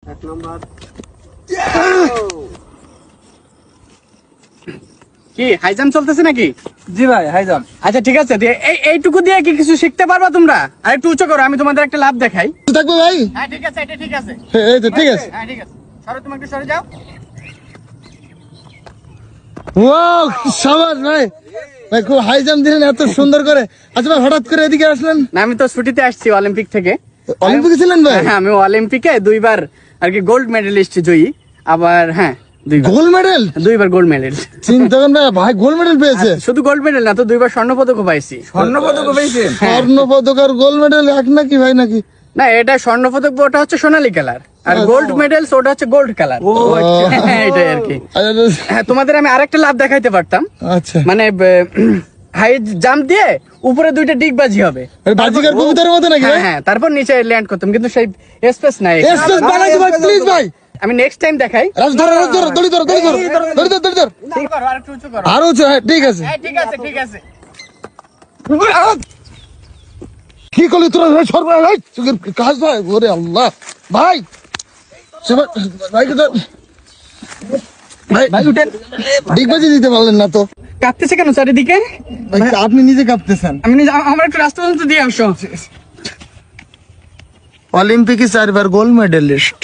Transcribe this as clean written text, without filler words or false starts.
এক নাম্বার। কি high jump চলতেছে নাকি? জি ভাই, হাই জাম্প। আচ্ছা ঠিক আছে, এইটুকু দিয়ে কি কিছু শিখতে পারবা তোমরা? আর একটু উঁচু করো, আমি তোমাদের একটা লাভ দেখাই। থাকবে ভাই। হ্যাঁ ঠিক আছে, এটা ঠিক আছে। এই তো ঠিক আছে। হ্যাঁ ঠিক আছে, সরো, তুমি একটু সরে যাও। ওয়াও, শাবাশ ভাই। ভাই খুব হাই জাম্প দিলেন এত সুন্দর করে। আচ্ছা ভাই, হঠাৎ করে এদিকে আসলেন? না, আমি তো ছুটিতে আসছি অলিম্পিক থেকে। অলিম্পিকে ছিলেন ভাই? হ্যাঁ, আমি অলিম্পিকে 2বার আর কি গোল্ড মেডেলিস্ট জয়ী। আবার হ্যাঁ, 2বার গোল্ড মেডেল। 2বার গোল্ড মেডেল। চিন্তা করেন ভাই, ভাই গোল্ড মেডেল পেয়েছে। শুধু গোল্ড মেডেল না তো, 2বার স্বর্ণ পদকও পাইছি। স্বর্ণ পদক পেয়েছেন? স্বর্ণ পদক আর গোল্ড মেডেল এক নাকি ভাই নাকি? না, এটা স্বর্ণ পদক, ওটা হচ্ছে সোনালী কালার, আর গোল্ড মেডেল ওটা হচ্ছে গোল্ড কালার। ও আচ্ছা। এটাই আর কি। হ্যাঁ, তোমাদের আমি আরেকটা লাভ দেখাইতে পারতাম। আচ্ছা, মানে হাই জাম্প দিয়ে উপরে 2টা ডিগবাজি হবে। বাজিকার কবুতরের মতো নাকি? হ্যাঁ, তারপর নিচে ল্যান্ড করতাম, কিন্তু সেই স্পেস নাই। এক্সপ্রেস বানাই ভাই, প্লিজ ভাই। আমি নেক্সট টাইম দেখাই। রাজ ধর, রাজ ধর, দড়ি ধর, দড়ি ধর, দড়ি ধর, দড়ি ধর। উঁচু করো, আরেকটু উঁচু করো। আরো উঁচু, হ্যাঁ ঠিক আছে। হ্যাঁ, ঠিক আছে, ঠিক আছে। কি করলি তোরা সর্বনাশ ভাই, চোখের কাজ ভাই। ওরে আল্লাহ ভাই, ভাই ভাই ভাই উঠেন। ডিগবাজি দিতে পারলেন না তো কাঁপতেছে কেন চারিদিকে? ভাই? আপনি নিজে কাঁপতেছেন। আমার একটু রাস্তা পর্যন্ত দিয়ে আসো। অলিম্পিকে 4বার গোল্ড মেডেলিস্ট।